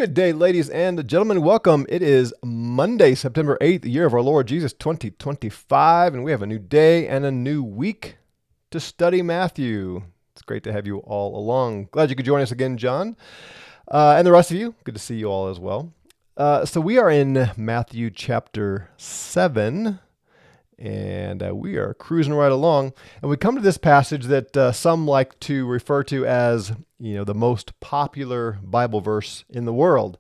Good day, ladies and gentlemen. Welcome. It is Monday, September 8th, the year of our Lord Jesus 2025, and we have a new day and a new week to study Matthew. It's great to have you all along. Glad you could join us again, John. And the rest of you, good to see you all as well. So we are in Matthew chapter 7, and we are cruising right along. And we come to this passage that some like to refer to as, the most popular Bible verse in the world.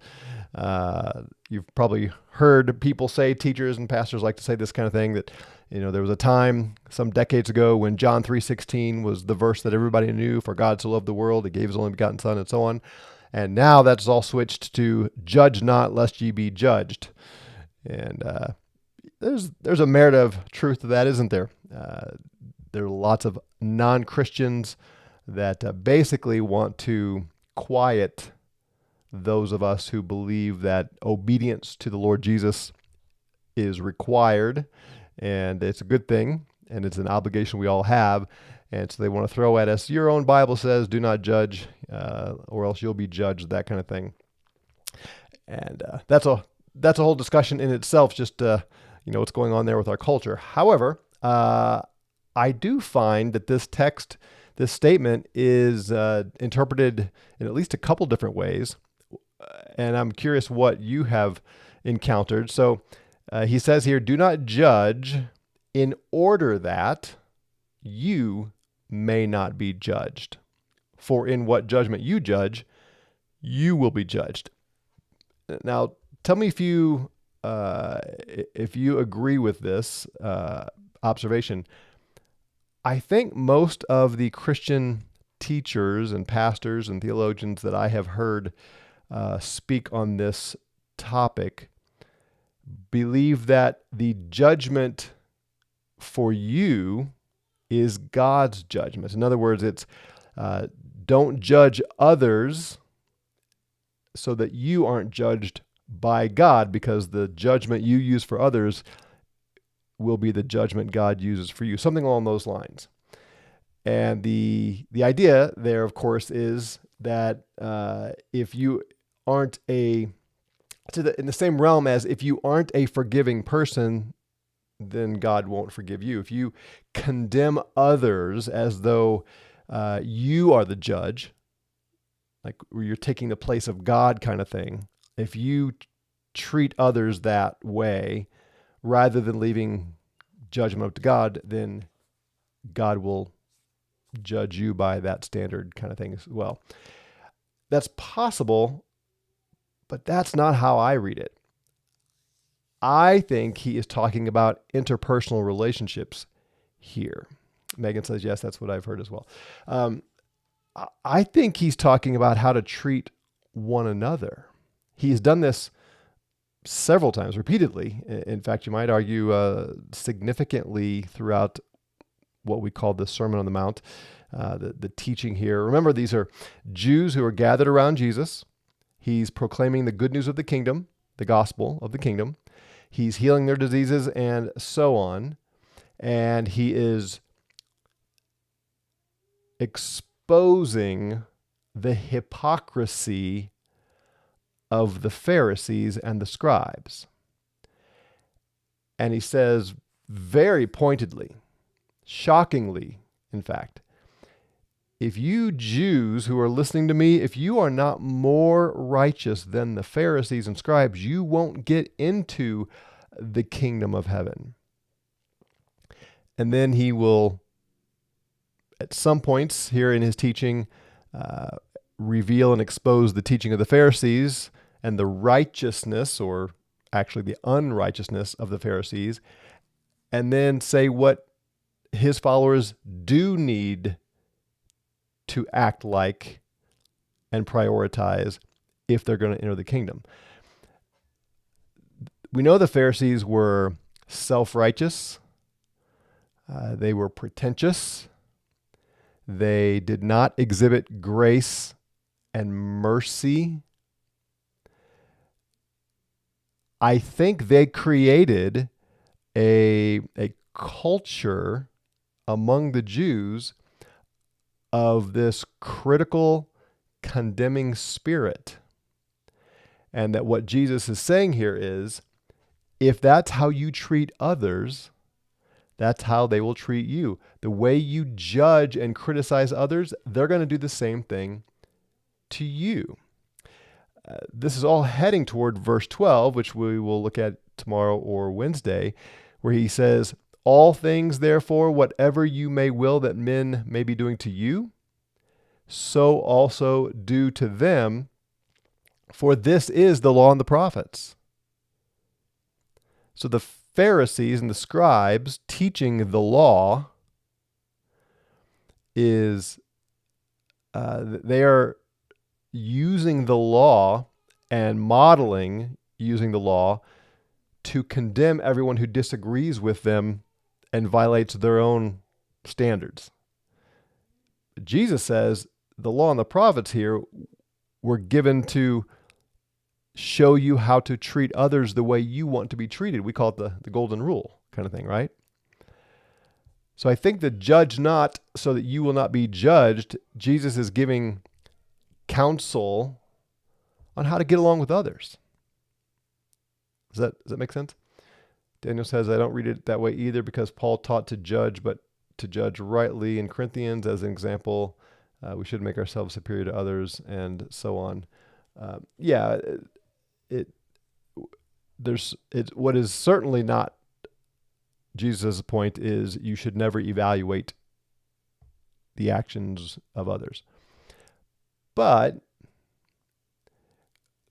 You've probably heard people say, teachers and pastors like to say this kind of thing, that, there was a time some decades ago when John 3:16 was the verse that everybody knew, for God so loved the world, he gave his only begotten son, and so on. And now that's all switched to judge not lest ye be judged. And there's a merit of truth to that, isn't there? There are lots of non-Christians that basically want to quiet those of us who believe that obedience to the Lord Jesus is required, and it's a good thing, and it's an obligation we all have. And so they want to throw at us, your own Bible says, do not judge, or else you'll be judged, that kind of thing. And that's a whole discussion in itself, just what's going on there with our culture. However, I do find that this statement is interpreted in at least a couple different ways, and I'm curious what you have encountered. So he says here, do not judge in order that you may not be judged. For in what judgment you judge, you will be judged. Now, tell me if you agree with this observation. I think most of the Christian teachers and pastors and theologians that I have heard speak on this topic believe that the judgment for you is God's judgment. In other words, it's don't judge others so that you aren't judged by God, because the judgment you use for others will be the judgment God uses for you. Something along those lines. And the idea there, of course, is that if you aren't in the same realm as if you aren't a forgiving person, then God won't forgive you. If you condemn others as though you are the judge, like you're taking the place of God kind of thing, if you treat others that way rather than leaving judgment up to God, then God will judge you by that standard kind of thing as well. That's possible, but that's not how I read it. I think he is talking about interpersonal relationships here. Megan says, yes, that's what I've heard as well. I think he's talking about how to treat one another. He's done this several times, repeatedly. In fact, you might argue significantly throughout what we call the Sermon on the Mount, the teaching here. Remember, these are Jews who are gathered around Jesus. He's proclaiming the good news of the kingdom, the gospel of the kingdom. He's healing their diseases and so on. And he is exposing the hypocrisy of the Pharisees and the scribes. And he says very pointedly, shockingly, in fact, if you Jews who are listening to me, if you are not more righteous than the Pharisees and scribes, you won't get into the kingdom of heaven. And then he will, at some points here in his teaching, reveal and expose the teaching of the Pharisees and the righteousness, or actually the unrighteousness, of the Pharisees, and then say what his followers do need to act like and prioritize if they're going to enter the kingdom. We know the Pharisees were self-righteous. They were pretentious. They did not exhibit grace and mercy. I think they created a culture among the Jews of this critical, condemning spirit. And that what Jesus is saying here is, if that's how you treat others, that's how they will treat you. The way you judge and criticize others, they're going to do the same thing to you. This is all heading toward verse 12, which we will look at tomorrow or Wednesday, where he says, all things, therefore, whatever you may will that men may be doing to you, so also do to them, for this is the law and the prophets. So the Pharisees and the scribes teaching the law is, they are using the law and modeling using the law to condemn everyone who disagrees with them and violates their own standards. Jesus says the law and the prophets here were given to show you how to treat others the way you want to be treated. We call it the golden rule kind of thing, right? So I think the judge not so that you will not be judged, Jesus is giving counsel on how to get along with others. Does that make sense? Daniel says, I don't read it that way either because Paul taught to judge, but to judge rightly in Corinthians as an example. We should make ourselves superior to others and so on. What is certainly not Jesus' point is you should never evaluate the actions of others. But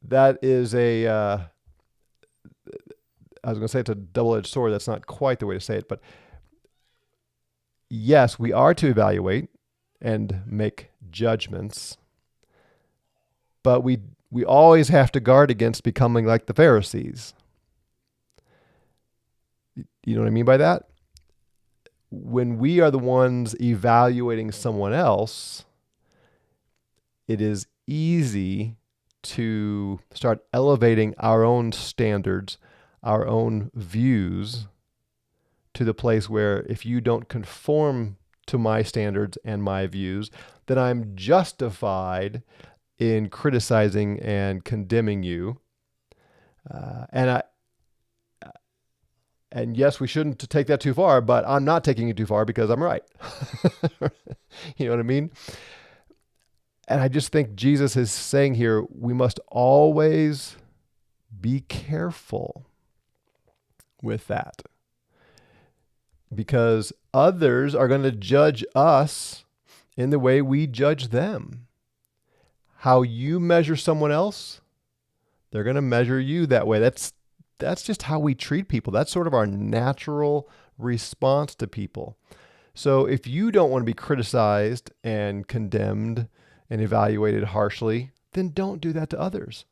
that is I was going to say it's a double-edged sword. That's not quite the way to say it. But yes, we are to evaluate and make judgments. But we always have to guard against becoming like the Pharisees. You know what I mean by that? When we are the ones evaluating someone else, it is easy to start elevating our own standards, our own views to the place where if you don't conform to my standards and my views, then I'm justified in criticizing and condemning you. And yes, we shouldn't take that too far, but I'm not taking it too far because I'm right. You know what I mean? And I just think Jesus is saying here, we must always be careful with that because others are going to judge us in the way we judge them. How you measure someone else, they're going to measure you that way. That's just how we treat people. That's sort of our natural response to people. So if you don't want to be criticized and condemned and evaluated harshly, then don't do that to others.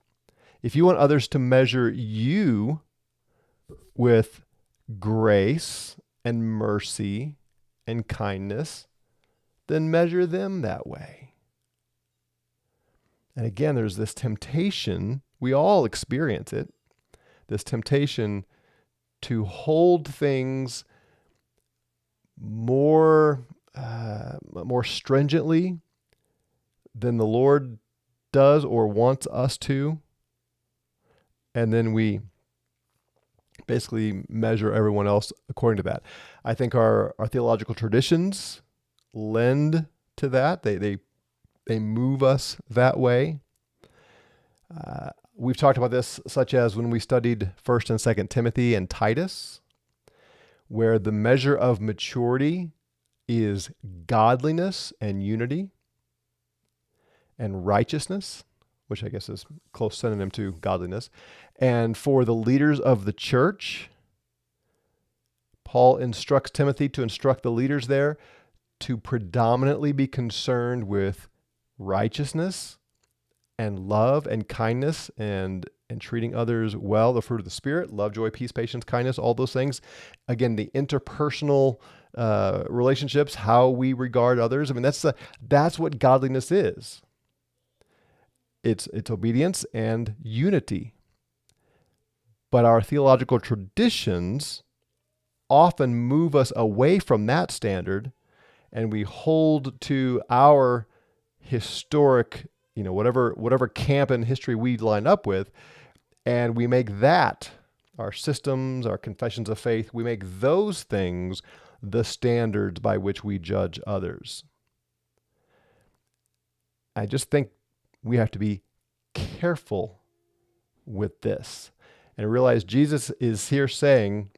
If you want others to measure you with grace and mercy and kindness, then measure them that way. And again, there's this temptation, we all experience it, this temptation to hold things more stringently than the Lord does or wants us to. And then we basically measure everyone else according to that. I think our theological traditions lend to that. They move us that way. We've talked about this, such as when we studied 1st and 2nd Timothy and Titus, where the measure of maturity is godliness and unity and righteousness, which I guess is close synonym to godliness. And for the leaders of the church, Paul instructs Timothy to instruct the leaders there to predominantly be concerned with righteousness and love and kindness and treating others well, the fruit of the Spirit, love, joy, peace, patience, kindness, all those things. Again, the interpersonal relationships, how we regard others. I mean, that's what godliness is. It's obedience and unity. But our theological traditions often move us away from that standard, and we hold to our historic, whatever camp in history we line up with, And we make that our systems, our confessions of faith, we make those things the standards by which we judge others. I just think we have to be careful with this and realize Jesus is here saying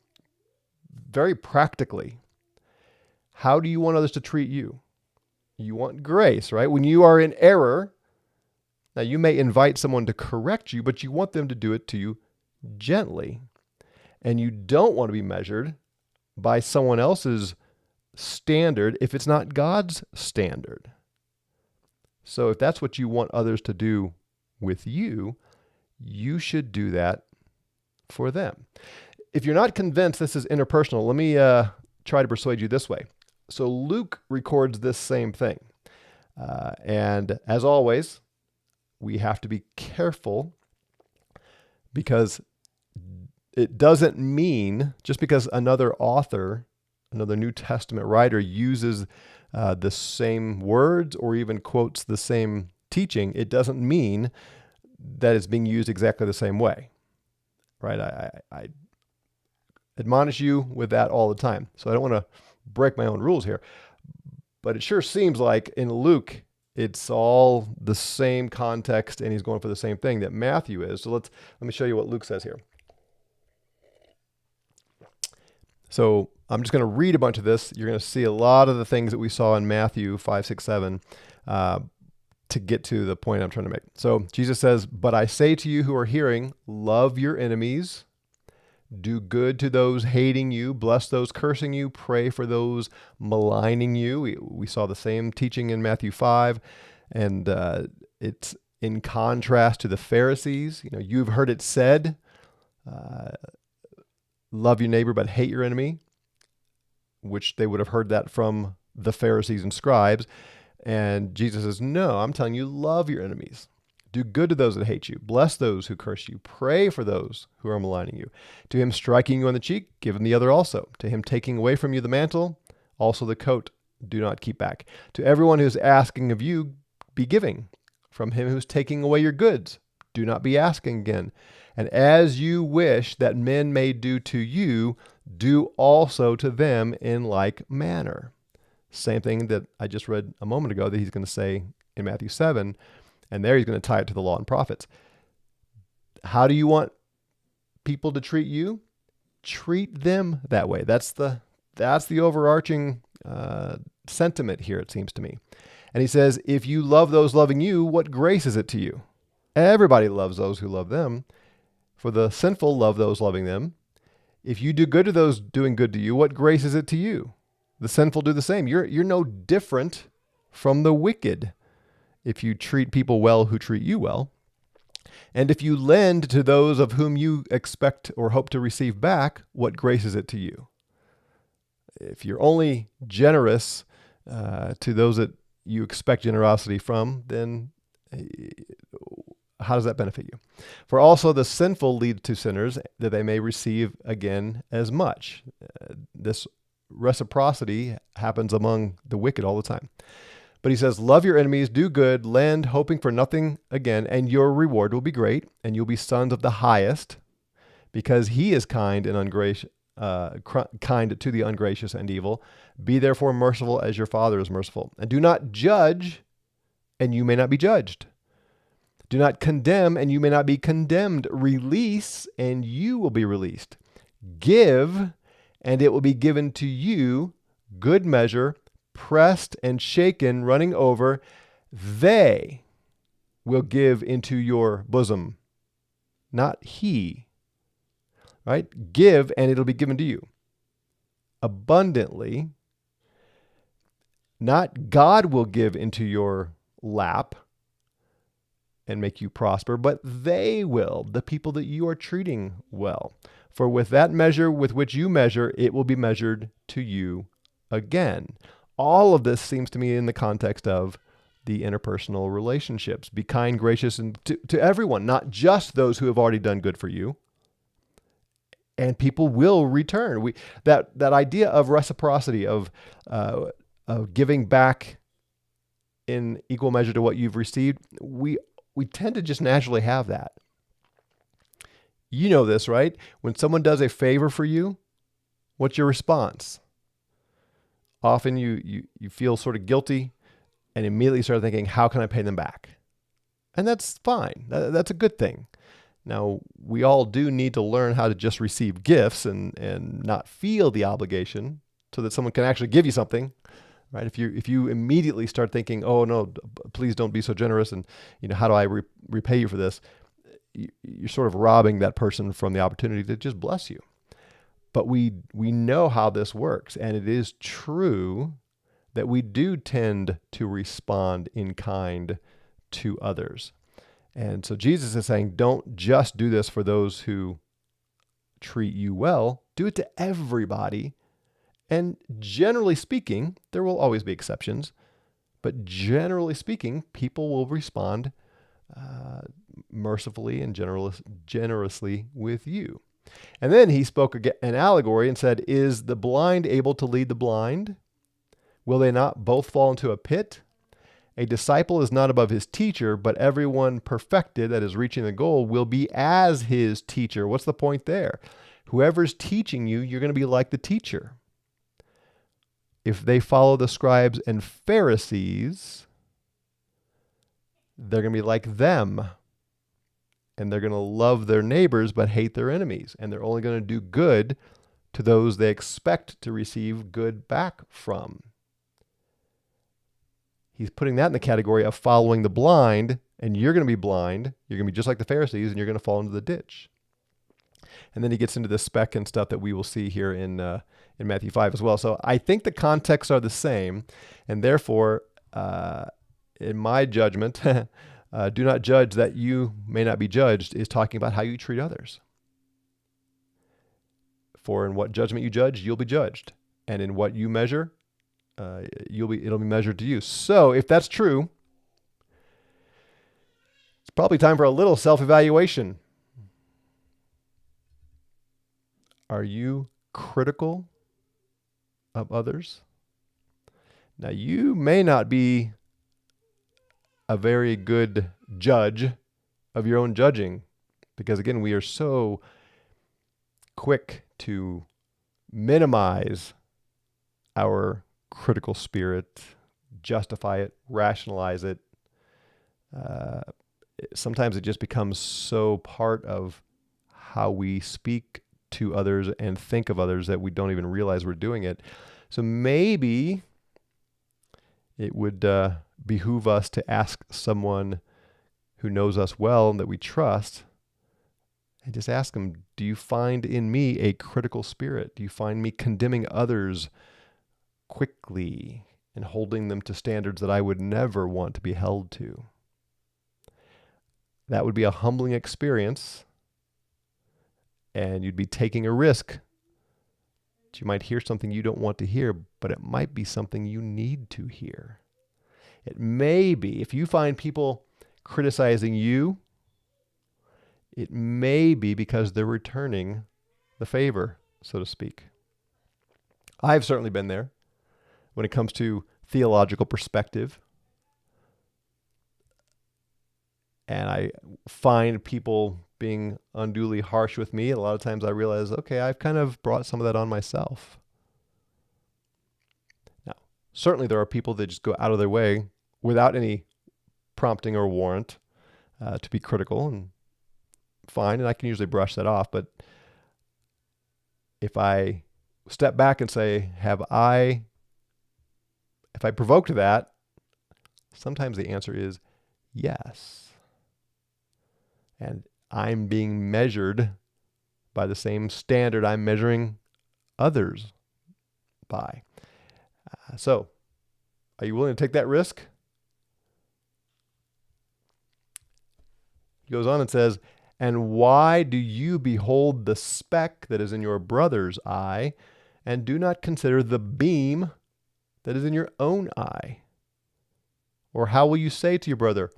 very practically, how do you want others to treat you? You want grace, right? When you are in error, now you may invite someone to correct you, but you want them to do it to you gently. And you don't want to be measured by someone else's standard if it's not God's standard. So if that's what you want others to do with you, you should do that for them. If you're not convinced this is interpersonal, let me try to persuade you this way. So Luke records this same thing. And as always, we have to be careful because it doesn't mean, just because another author, another New Testament writer uses the same words or even quotes the same teaching, it doesn't mean that it's being used exactly the same way, right? I admonish you with that all the time. So I don't want to break my own rules here, but it sure seems like in Luke, it's all the same context and he's going for the same thing that Matthew is. So let me show you what Luke says here. So I'm just going to read a bunch of this. You're going to see a lot of the things that we saw in Matthew 5, 6, 7 to get to the point I'm trying to make. So Jesus says, "But I say to you who are hearing, love your enemies, do good to those hating you, bless those cursing you, pray for those maligning you." We saw the same teaching in Matthew 5, and it's in contrast to the Pharisees. You know, you've heard it said, love your neighbor, but hate your enemy, which they would have heard that from the Pharisees and scribes. And Jesus says, no, I'm telling you, love your enemies. Do good to those that hate you. Bless those who curse you. Pray for those who are maligning you. To him striking you on the cheek, give him the other also. To him taking away from you the mantle, also the coat, do not keep back. To everyone who is asking of you, be giving. From him who is taking away your goods, do not be asking again. And as you wish that men may do to you, do also to them in like manner. Same thing that I just read a moment ago that he's going to say in Matthew 7, and there he's going to tie it to the law and prophets. How do you want people to treat you? Treat them that way. That's the overarching sentiment here, it seems to me. And he says, if you love those loving you, what grace is it to you? Everybody loves those who love them. For the sinful love those loving them. If you do good to those doing good to you, what grace is it to you? The sinful do the same. You're no different from the wicked if you treat people well who treat you well. And if you lend to those of whom you expect or hope to receive back, what grace is it to you? If you're only generous to those that you expect generosity from, then how does that benefit you? For also the sinful lead to sinners, that they may receive again as much. This reciprocity happens among the wicked all the time. But he says, love your enemies, do good, lend, hoping for nothing again, and your reward will be great, and you'll be sons of the highest, because he is kind and kind to the ungracious and evil. Be therefore merciful as your Father is merciful. And do not judge, and you may not be judged. Do not condemn, and you may not be condemned. Release, and you will be released. Give, and it will be given to you, good measure, pressed and shaken, running over. They will give into your bosom, not he. Right? Give, and it'll be given to you. Abundantly, not God will give into your lap and make you prosper, but they will, the people that you are treating well. For with that measure with which you measure, it will be measured to you again. All of this seems to me in the context of the interpersonal relationships. Be kind, gracious, and to everyone, not just those who have already done good for you. And people will return. That idea of reciprocity, of giving back in equal measure to what you've received, we tend to just naturally have that. You know this, right? When someone does a favor for you, what's your response? Often you feel sort of guilty and immediately start thinking, how can I pay them back? And that's fine. That's a good thing. Now, we all do need to learn how to just receive gifts and not feel the obligation so that someone can actually give you something, right? If you immediately start thinking, oh no, please don't be so generous, and how do I repay you for this? You're sort of robbing that person from the opportunity to just bless you. But we know how this works, and it is true that we do tend to respond in kind to others. And so Jesus is saying, don't just do this for those who treat you well, do it to everybody. And generally speaking, there will always be exceptions, but generally speaking, people will respond mercifully and generously with you. And then he spoke an allegory and said, is the blind able to lead the blind? Will they not both fall into a pit? A disciple is not above his teacher, but everyone perfected, that is reaching the goal, will be as his teacher. What's the point there? Whoever's teaching you, you're going to be like the teacher. If they follow the scribes and Pharisees, they're going to be like them. And they're going to love their neighbors but hate their enemies. And they're only going to do good to those they expect to receive good back from. He's putting that in the category of following the blind, and you're going to be blind. You're going to be just like the Pharisees, and you're going to fall into the ditch. And then he gets into the speck and stuff that we will see here in Matthew 5 as well. So I think the contexts are the same, and therefore, in my judgment, do not judge that you may not be judged is talking about how you treat others. For in what judgment you judge, you'll be judged. And in what you measure, it'll be measured to you. So if that's true, it's probably time for a little self-evaluation. Are you critical of others? Now, you may not be a very good judge of your own judging, because again, we are so quick to minimize our critical spirit, justify it, rationalize it. Sometimes it just becomes so part of how we speak to others and think of others that we don't even realize we're doing it. So maybe it would behoove us to ask someone who knows us well and that we trust, and just ask them, do you find in me a critical spirit? Do you find me condemning others quickly and holding them to standards that I would never want to be held to? That would be a humbling experience, and you'd be taking a risk. You might hear something you don't want to hear, but it might be something you need to hear. It may be, if you find people criticizing you, it may be because they're returning the favor, so to speak. I've certainly been there when it comes to theological perspective. And I find people being unduly harsh with me. A lot of times I realize, okay, I've kind of brought some of that on myself. Now, certainly there are people that just go out of their way without any prompting or warrant to be critical, and fine, and I can usually brush that off. But if I step back and say, if I provoked that, sometimes the answer is yes. And I'm being measured by the same standard I'm measuring others by. So, are you willing to take that risk? He goes on and says, and why do you behold the speck that is in your brother's eye, and do not consider the beam that is in your own eye? Or how will you say to your brother,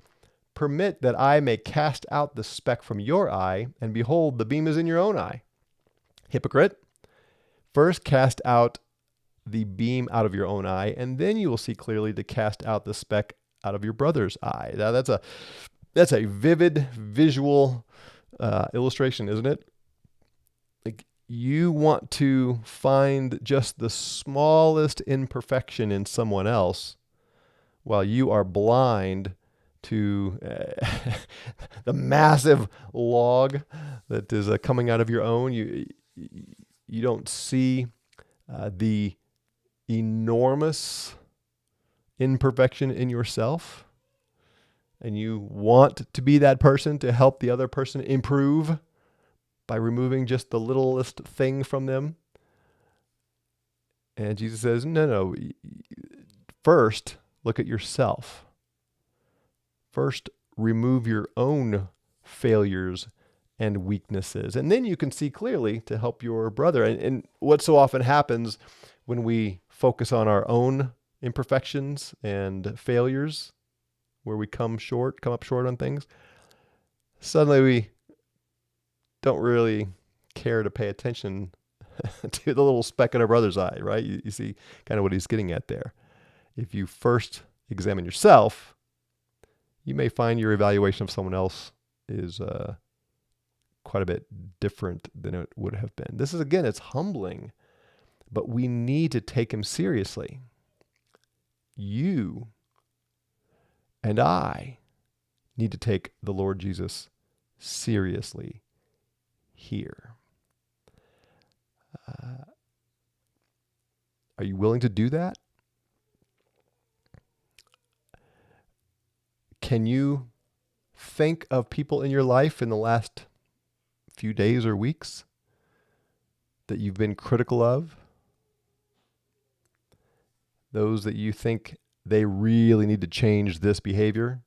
permit that I may cast out the speck from your eye, and behold, the beam is in your own eye? Hypocrite, first cast out the beam out of your own eye, and then you will see clearly to cast out the speck out of your brother's eye. Now that's a vivid visual illustration, isn't it? Like, you want to find just the smallest imperfection in someone else while you are blind to the massive log that is coming out of your own. You don't see the enormous imperfection in yourself, and you want to be that person to help the other person improve by removing just the littlest thing from them. And Jesus says, no. First, look at yourself. First, remove your own failures and weaknesses. And then you can see clearly to help your brother. And what so often happens when we focus on our own imperfections and failures, where we come up short on things, suddenly we don't really care to pay attention to the little speck in our brother's eye, right? You see kind of what he's getting at there. If you first examine yourself, you may find your evaluation of someone else is quite a bit different than it would have been. This is, again, it's humbling, but we need to take him seriously. You and I need to take the Lord Jesus seriously here. Are you willing to do that? Can you think of people in your life in the last few days or weeks that you've been critical of? Those that you think they really need to change this behavior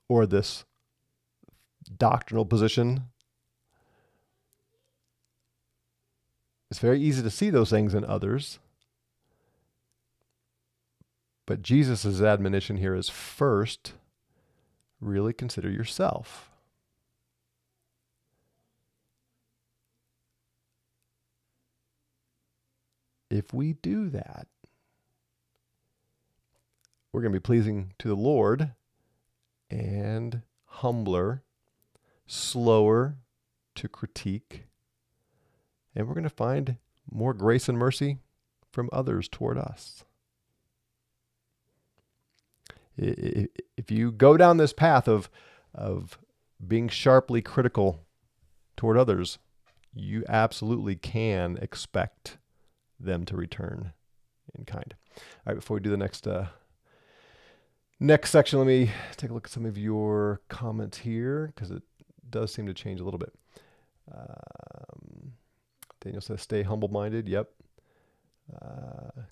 or this doctrinal position? It's very easy to see those things in others. But Jesus' admonition here is first, really consider yourself. If we do that, we're going to be pleasing to the Lord and humbler, slower to critique, and we're going to find more grace and mercy from others toward us. If you go down this path of being sharply critical toward others, you absolutely can expect them to return in kind. All right, before we do the next section, let me take a look at some of your comments here, because it does seem to change a little bit. Daniel says, stay humble-minded. Yep.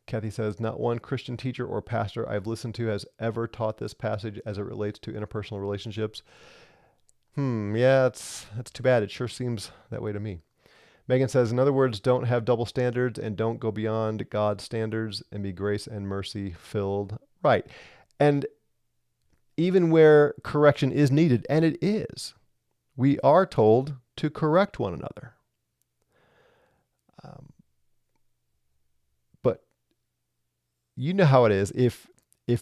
Kathy says, not one Christian teacher or pastor I've listened to has ever taught this passage as it relates to interpersonal relationships. Yeah, that's too bad. It sure seems that way to me. Megan says, in other words, don't have double standards and don't go beyond God's standards and be grace and mercy filled. Right. And even where correction is needed, and it is, we are told to correct one another. But you know how it is. If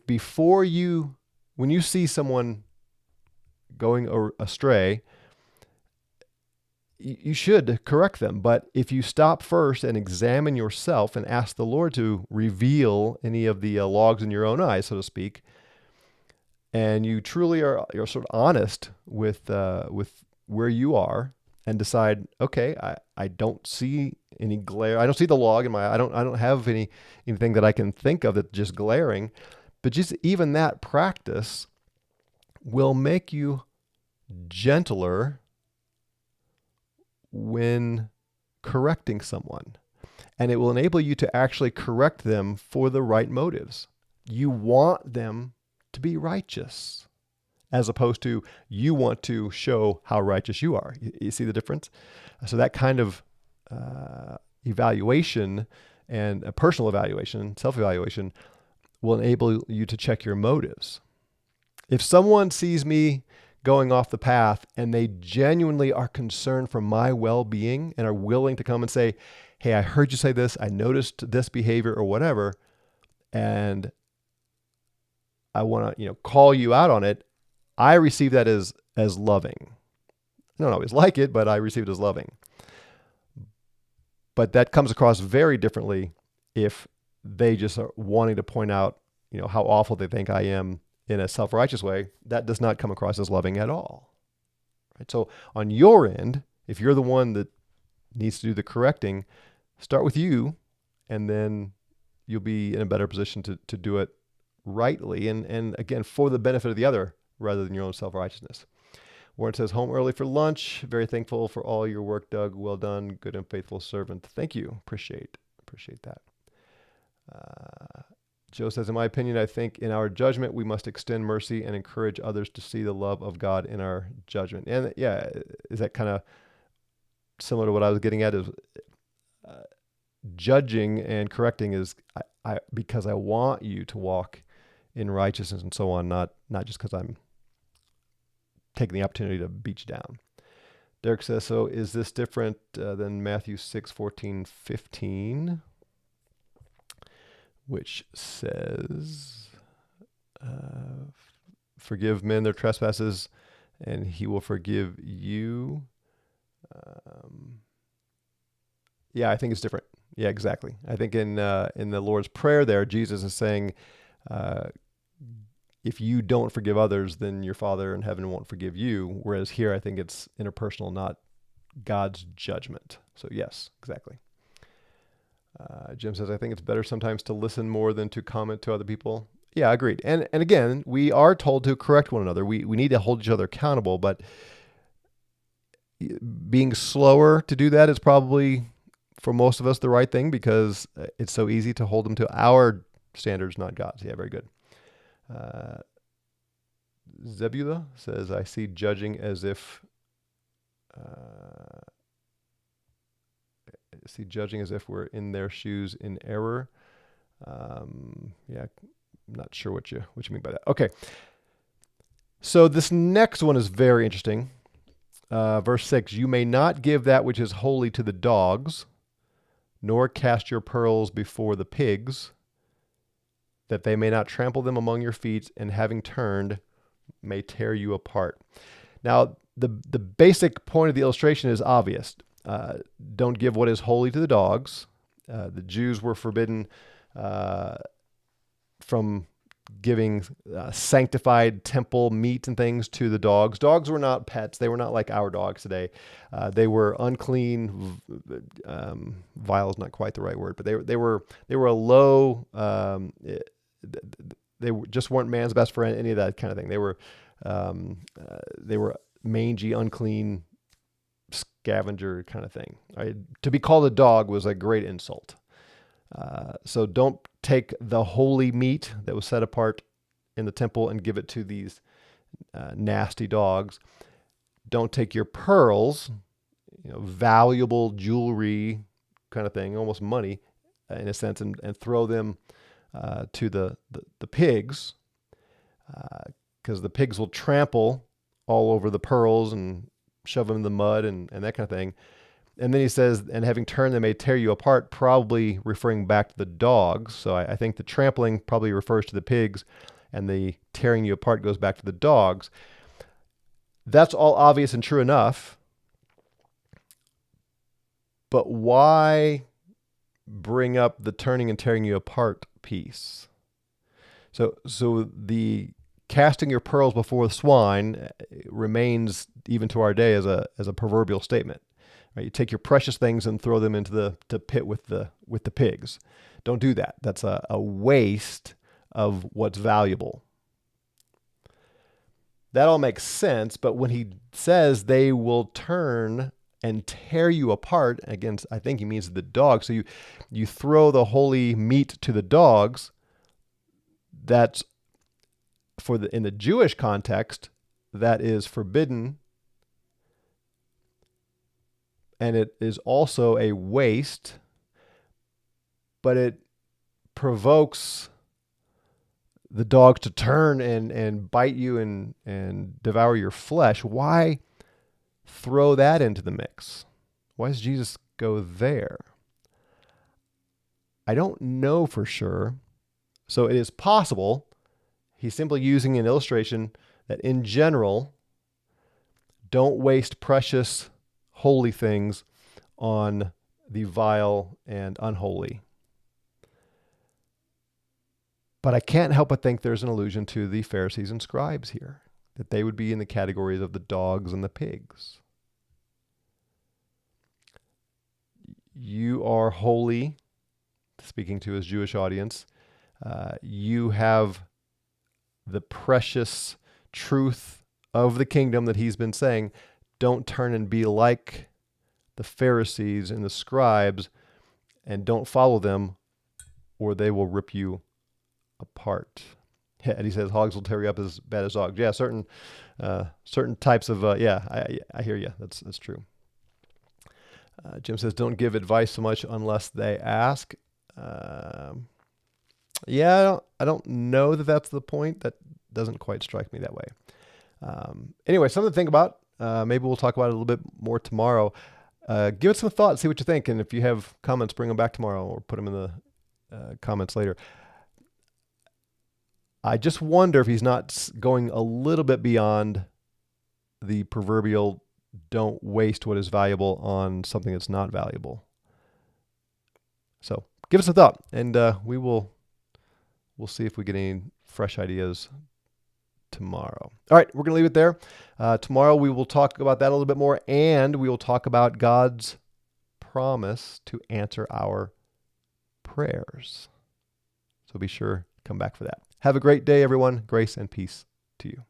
before when you see someone going astray, you should correct them. But if you stop first and examine yourself and ask the Lord to reveal any of the logs in your own eyes, so to speak, and you truly you're sort of honest with where you are, and decide, okay, I don't see any glare. I don't see the log in my eye. I don't have anything that I can think of that's just glaring. But just even that practice will make you gentler when correcting someone. And it will enable you to actually correct them for the right motives. You want them to be righteous, as opposed to you want to show how righteous you are. You see the difference? So that kind of evaluation and a personal evaluation, self-evaluation, will enable you to check your motives. If someone sees me going off the path and they genuinely are concerned for my well-being and are willing to come and say, hey, I heard you say this, I noticed this behavior or whatever, and I want to call you out on it, I receive that as loving. I don't always like it, but I receive it as loving. But that comes across very differently if they just are wanting to point out, how awful they think I am in a self-righteous way. That does not come across as loving at all. Right? So on your end, if you're the one that needs to do the correcting, start with you, and then you'll be in a better position to do it rightly, and again, for the benefit of the other rather than your own self-righteousness. Warren says, home early for lunch. Very thankful for all your work, Doug. Well done. Good and faithful servant. Thank you. Appreciate that. Joe says, in my opinion, I think in our judgment, we must extend mercy and encourage others to see the love of God in our judgment. And yeah, is that kind of similar to what I was getting at? Is judging and correcting is because I want you to walk in righteousness and so on, not just because I'm taking the opportunity to beat you down. Derek says, so is this different than Matthew 6:14, 15, which says, forgive men their trespasses and he will forgive you. Yeah, I think it's different. Yeah, exactly. I think in the Lord's Prayer there, Jesus is saying, if you don't forgive others, then your Father in heaven won't forgive you. Whereas here, I think it's interpersonal, not God's judgment. So yes, exactly. Jim says, I think it's better sometimes to listen more than to comment to other people. Yeah, agreed. And again, we are told to correct one another. We need to hold each other accountable, but being slower to do that is probably, for most of us, the right thing, because it's so easy to hold them to our standards, not God's. Yeah, very good. Zebula says, I see judging as if we're in their shoes in error. Yeah, I'm not sure what you mean by that. Okay. So this next one is very interesting. Verse 6, you may not give that which is holy to the dogs, nor cast your pearls before the pigs, that they may not trample them among your feet, and having turned, may tear you apart. Now, the basic point of the illustration is obvious. Don't give what is holy to the dogs. The Jews were forbidden from giving sanctified temple meat and things to the dogs. Dogs were not pets. They were not like our dogs today. They were unclean. Vile is not quite the right word, but they were a low. They just weren't man's best friend. Any of that kind of thing. They were mangy, unclean, scavenger kind of thing. Right? To be called a dog was a great insult. So don't take the holy meat that was set apart in the temple and give it to these nasty dogs. Don't take your pearls, valuable jewelry kind of thing, almost money in a sense, and throw them to the pigs, because the pigs will trample all over the pearls and shove them in the mud and that kind of thing. And then he says, and having turned, they may tear you apart, probably referring back to the dogs. So I think the trampling probably refers to the pigs, and the tearing you apart goes back to the dogs. That's all obvious and true enough. But why bring up the turning and tearing you apart piece? So the casting your pearls before the swine remains even to our day as a proverbial statement. Right? You take your precious things and throw them into the pit with the pigs. Don't do that. That's a waste of what's valuable. That all makes sense, but when he says they will turn and tear you apart, again, I think he means the dogs. So you throw the holy meat to the dogs. That's in the Jewish context, that is forbidden. And it is also a waste, but it provokes the dogs to turn and bite you and devour your flesh. Why throw that into the mix? Why does Jesus go there? I don't know for sure. So it is possible he's simply using an illustration that in general, Don't waste precious, holy things on the vile and unholy. But I can't help but think there's an allusion to the Pharisees and scribes here, that they would be in the categories of the dogs and the pigs. You are holy, speaking to his Jewish audience. You have the precious truth of the kingdom that he's been saying. Don't turn and be like the Pharisees and the scribes, and don't follow them, or they will rip you apart. Yeah, and he says hogs will tear you up as bad as dogs. Yeah, certain types of I hear you. That's true. Jim says don't give advice so much unless they ask. Yeah, I don't know that that's the point. That doesn't quite strike me that way. Anyway, something to think about. Maybe we'll talk about it a little bit more tomorrow. Give it some thought, see what you think, and if you have comments, bring them back tomorrow or put them in the comments later. I just wonder if he's not going a little bit beyond the proverbial don't waste what is valuable on something that's not valuable. So give us a thought, and we'll see if we get any fresh ideas tomorrow. All right, we're going to leave it there. Tomorrow we will talk about that a little bit more, and we will talk about God's promise to answer our prayers. So be sure to come back for that. Have a great day, everyone. Grace and peace to you.